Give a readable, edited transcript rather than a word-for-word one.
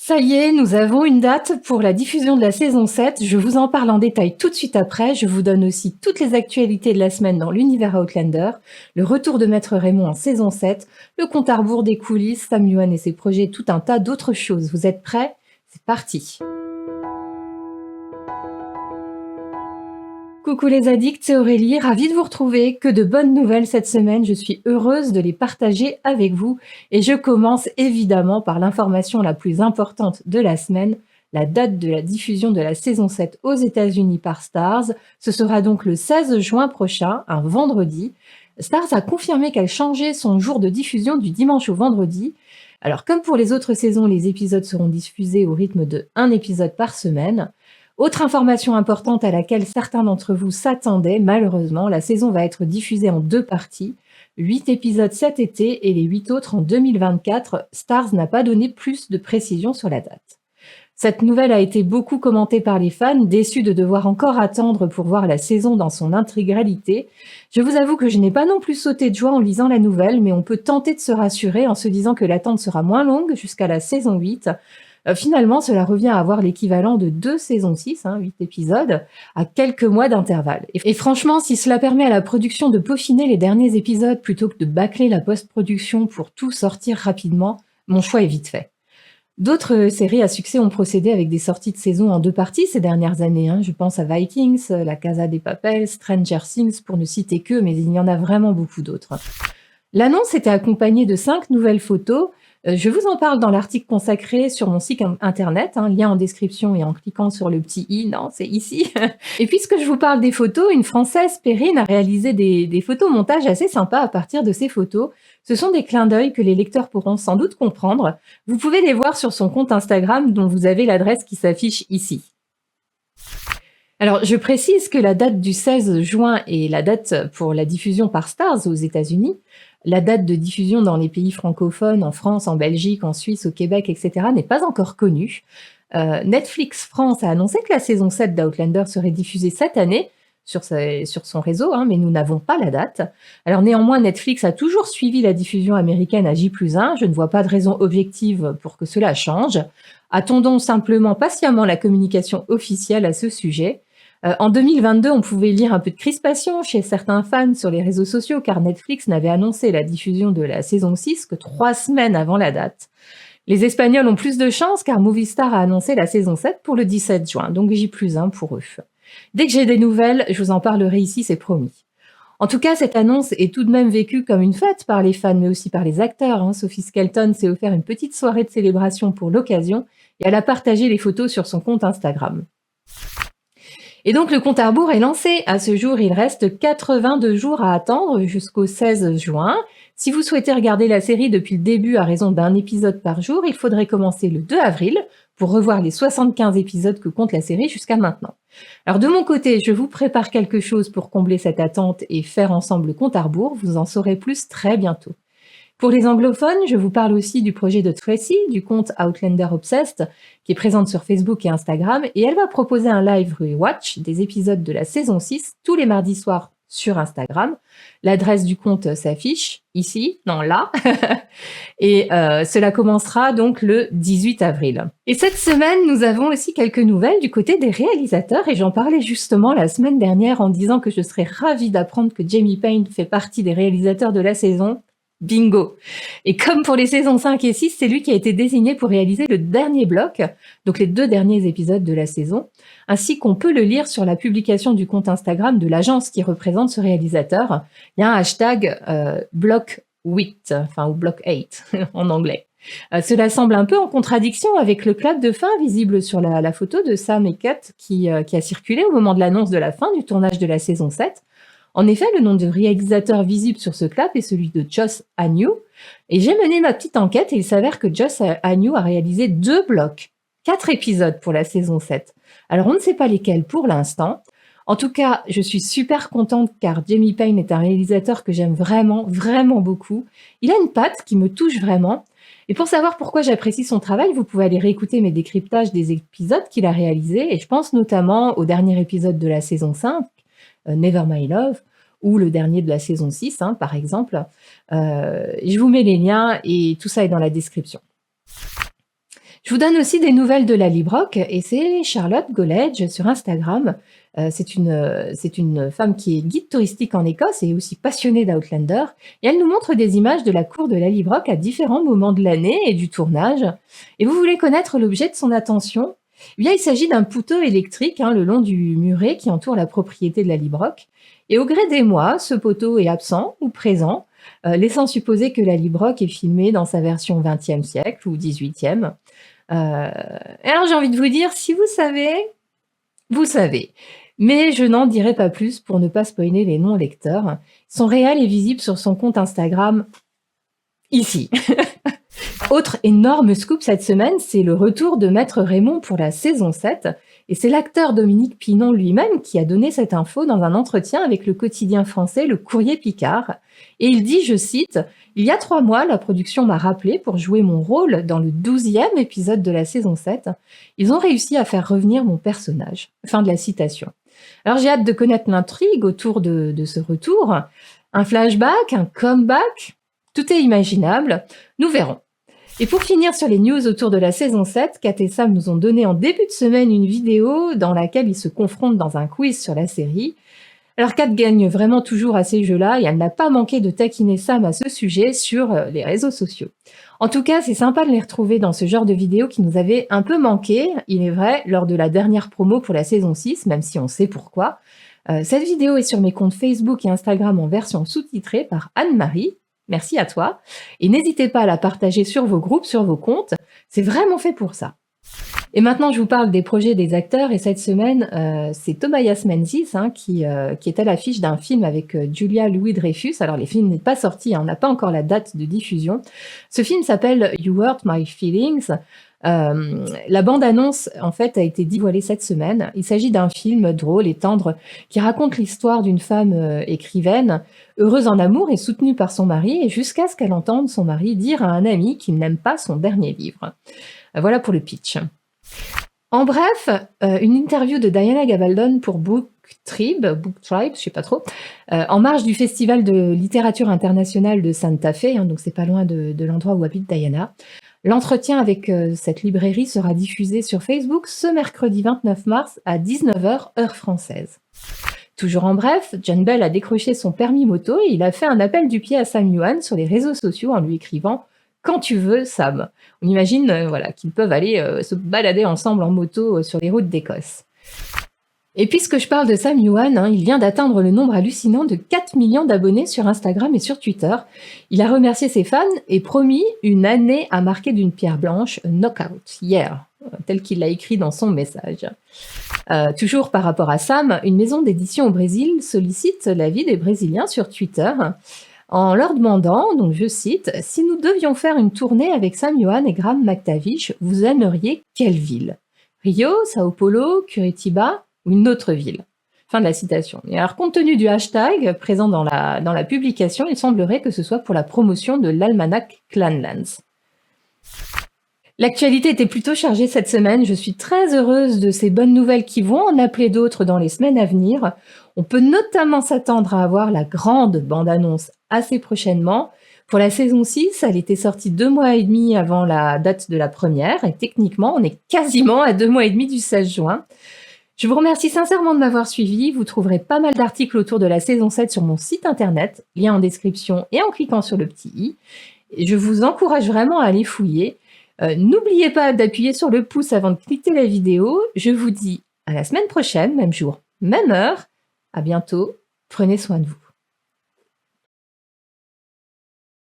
Ça y est, nous avons une date pour la diffusion de la saison 7. Je vous en parle en détail tout de suite après. Je vous donne aussi toutes les actualités de la semaine dans l'univers Outlander, le retour de Maître Raymond en saison 7, le compte à rebours des coulisses, Sam Yuan et ses projets, tout un tas d'autres choses. Vous êtes prêts? C'est parti! Coucou les addicts, c'est Aurélie, ravie de vous retrouver. Que de bonnes nouvelles cette semaine, je suis heureuse de les partager avec vous. Et je commence évidemment par l'information la plus importante de la semaine, la date de la diffusion de la saison 7 aux États-Unis par Starz. Ce sera donc le 16 juin prochain, un vendredi. Starz a confirmé qu'elle changeait son jour de diffusion du dimanche au vendredi. Alors comme pour les autres saisons, les épisodes seront diffusés au rythme de un épisode par semaine. Autre information importante à laquelle certains d'entre vous s'attendaient, malheureusement, la saison va être diffusée en 2 parties, 8 épisodes cet été et les 8 autres en 2024. Starz n'a pas donné plus de précisions sur la date. Cette nouvelle a été beaucoup commentée par les fans, déçus de devoir encore attendre pour voir la saison dans son intégralité. Je vous avoue que je n'ai pas non plus sauté de joie en lisant la nouvelle, mais on peut tenter de se rassurer en se disant que l'attente sera moins longue jusqu'à la saison 8. Finalement, cela revient à avoir l'équivalent de 2 saisons 6, 8 épisodes, à quelques mois d'intervalle. Et franchement, si cela permet à la production de peaufiner les derniers épisodes plutôt que de bâcler la post-production pour tout sortir rapidement, mon choix est vite fait. D'autres séries à succès ont procédé avec des sorties de saison en 2 parties ces dernières années. Je pense à Vikings, La Casa de Papel, Stranger Things, pour ne citer que, mais il y en a vraiment beaucoup d'autres. L'annonce était accompagnée de 5 nouvelles photos. Je vous en parle dans l'article consacré sur mon site internet, lien en description et en cliquant sur le petit i, non, c'est ici. Et puisque je vous parle des photos, une Française, Perrine, a réalisé des photomontages assez sympas à partir de ces photos. Ce sont des clins d'œil que les lecteurs pourront sans doute comprendre. Vous pouvez les voir sur son compte Instagram dont vous avez l'adresse qui s'affiche ici. Alors, je précise que la date du 16 juin est la date pour la diffusion par Starz aux États-Unis. La date de diffusion dans les pays francophones, en France, en Belgique, en Suisse, au Québec, etc., n'est pas encore connue. Netflix France a annoncé que la saison 7 d'Outlander serait diffusée cette année sur son réseau, mais nous n'avons pas la date. Alors néanmoins, Netflix a toujours suivi la diffusion américaine à J+1. Je ne vois pas de raison objective pour que cela change. Attendons simplement patiemment la communication officielle à ce sujet. En 2022, on pouvait lire un peu de crispation chez certains fans sur les réseaux sociaux car Netflix n'avait annoncé la diffusion de la saison 6 que 3 semaines avant la date. Les Espagnols ont plus de chance car Movistar a annoncé la saison 7 pour le 17 juin, donc J+1 pour eux. Dès que j'ai des nouvelles, je vous en parlerai ici, c'est promis. En tout cas, cette annonce est tout de même vécue comme une fête par les fans, mais aussi par les acteurs. Sophie Skelton s'est offert une petite soirée de célébration pour l'occasion et elle a partagé les photos sur son compte Instagram. Et donc le compte à rebours est lancé. À ce jour, il reste 82 jours à attendre jusqu'au 16 juin. Si vous souhaitez regarder la série depuis le début à raison d'un épisode par jour, il faudrait commencer le 2 avril pour revoir les 75 épisodes que compte la série jusqu'à maintenant. Alors de mon côté, je vous prépare quelque chose pour combler cette attente et faire ensemble le compte à rebours. Vous en saurez plus très bientôt. Pour les anglophones, je vous parle aussi du projet de Tracy, du compte Outlander Obsessed, qui est présente sur Facebook et Instagram, et elle va proposer un live rewatch des épisodes de la saison 6 tous les mardis soirs sur Instagram. L'adresse du compte s'affiche ici, non là, et cela commencera donc le 18 avril. Et cette semaine, nous avons aussi quelques nouvelles du côté des réalisateurs, et j'en parlais justement la semaine dernière en disant que je serais ravie d'apprendre que Jamie Payne fait partie des réalisateurs de la saison. Bingo! Et comme pour les saisons 5 et 6, c'est lui qui a été désigné pour réaliser le dernier bloc, donc les 2 derniers épisodes de la saison, ainsi qu'on peut le lire sur la publication du compte Instagram de l'agence qui représente ce réalisateur. Il y a un hashtag block 8, ou block 8 en anglais. Cela semble un peu en contradiction avec le clap de fin visible sur la photo de Sam et Kat qui a circulé au moment de l'annonce de la fin du tournage de la saison 7. En effet, le nom de réalisateur visible sur ce clap est celui de Joss Agnew. Et j'ai mené ma petite enquête et il s'avère que Joss Agnew a réalisé 2 blocs, 4 épisodes pour la saison 7. Alors on ne sait pas lesquels pour l'instant. En tout cas, je suis super contente car Jamie Payne est un réalisateur que j'aime vraiment, vraiment beaucoup. Il a une patte qui me touche vraiment. Et pour savoir pourquoi j'apprécie son travail, vous pouvez aller réécouter mes décryptages des épisodes qu'il a réalisés. Et je pense notamment au dernier épisode de la saison 5, Never My Love, ou le dernier de la saison 6, par exemple. Je vous mets les liens et tout ça est dans la description. Je vous donne aussi des nouvelles de la Librock et c'est Charlotte Golledge sur Instagram. C'est une femme qui est guide touristique en Écosse et aussi passionnée d'Outlander. Et elle nous montre des images de la cour de la Librock à différents moments de l'année et du tournage. Et vous voulez connaître l'objet de son attention? Eh bien, il s'agit d'un poteau électrique le long du muret qui entoure la propriété de la Librock. Et au gré des mois, ce poteau est absent ou présent, laissant supposer que la Librock est filmée dans sa version 20e siècle ou 18e. Et alors j'ai envie de vous dire, si vous savez, vous savez. Mais je n'en dirai pas plus pour ne pas spoiler les non-lecteurs. Son réel est visible sur son compte Instagram, ici. Autre énorme scoop cette semaine, c'est le retour de Maître Raymond pour la saison 7. Et c'est l'acteur Dominique Pinon lui-même qui a donné cette info dans un entretien avec le quotidien français Le Courrier Picard. Et il dit, je cite, « Il y a 3 mois, la production m'a rappelé pour jouer mon rôle dans le 12e épisode de la saison 7. Ils ont réussi à faire revenir mon personnage. » Fin de la citation. Alors j'ai hâte de connaître l'intrigue autour de ce retour. Un flashback, un comeback, tout est imaginable. Nous verrons. Et pour finir sur les news autour de la saison 7, Kat et Sam nous ont donné en début de semaine une vidéo dans laquelle ils se confrontent dans un quiz sur la série. Alors Kat gagne vraiment toujours à ces jeux-là et elle n'a pas manqué de taquiner Sam à ce sujet sur les réseaux sociaux. En tout cas, c'est sympa de les retrouver dans ce genre de vidéo qui nous avait un peu manqué, il est vrai, lors de la dernière promo pour la saison 6, même si on sait pourquoi. Cette vidéo est sur mes comptes Facebook et Instagram en version sous-titrée par Anne-Marie. Merci à toi. Et n'hésitez pas à la partager sur vos groupes, sur vos comptes. C'est vraiment fait pour ça. Et maintenant, je vous parle des projets des acteurs. Et cette semaine, c'est Tobias Menzies qui est à l'affiche d'un film avec Julia Louis-Dreyfus. Alors, le film n'est pas sorti, on n'a pas encore la date de diffusion. Ce film s'appelle You Hurt My Feelings. La bande-annonce, en fait, a été dévoilée cette semaine. Il s'agit d'un film drôle et tendre qui raconte l'histoire d'une femme écrivaine, heureuse en amour et soutenue par son mari, et jusqu'à ce qu'elle entende son mari dire à un ami qu'il n'aime pas son dernier livre. Voilà pour le pitch. En bref, une interview de Diana Gabaldon pour Booktribe, je sais pas trop, en marge du Festival de littérature internationale de Santa Fe, donc c'est pas loin de l'endroit où habite Diana. L'entretien avec cette librairie sera diffusé sur Facebook ce mercredi 29 mars à 19h, heure française. Toujours en bref, John Bell a décroché son permis moto et il a fait un appel du pied à Sam Yuan sur les réseaux sociaux en lui écrivant « Quand tu veux, Sam ». On imagine qu'ils peuvent aller se balader ensemble en moto sur les routes d'Écosse. Et puisque je parle de Sam Yuan, il vient d'atteindre le nombre hallucinant de 4 millions d'abonnés sur Instagram et sur Twitter. Il a remercié ses fans et promis une année à marquer d'une pierre blanche, knockout, yeah, tel qu'il l'a écrit dans son message. Toujours par rapport à Sam, une maison d'édition au Brésil sollicite l'avis des Brésiliens sur Twitter en leur demandant, donc je cite, « Si nous devions faire une tournée avec Sam Yuan et Graham McTavish, vous aimeriez quelle ville? Rio, Sao Paulo, Curitiba ou une autre ville ?» Fin de la citation. Et alors, compte tenu du hashtag présent dans la publication, il semblerait que ce soit pour la promotion de l'almanach Clanlands. L'actualité était plutôt chargée cette semaine. Je suis très heureuse de ces bonnes nouvelles qui vont en appeler d'autres dans les semaines à venir. On peut notamment s'attendre à avoir la grande bande-annonce assez prochainement. Pour la saison 6, elle était sortie 2 mois et demi avant la date de la première. Et techniquement, on est quasiment à 2 mois et demi du 16 juin. Je vous remercie sincèrement de m'avoir suivi. Vous trouverez pas mal d'articles autour de la saison 7 sur mon site internet, lien en description et en cliquant sur le petit i. Et je vous encourage vraiment à aller fouiller. N'oubliez pas d'appuyer sur le pouce avant de cliquer la vidéo. Je vous dis à la semaine prochaine, même jour, même heure. À bientôt. Prenez soin de vous.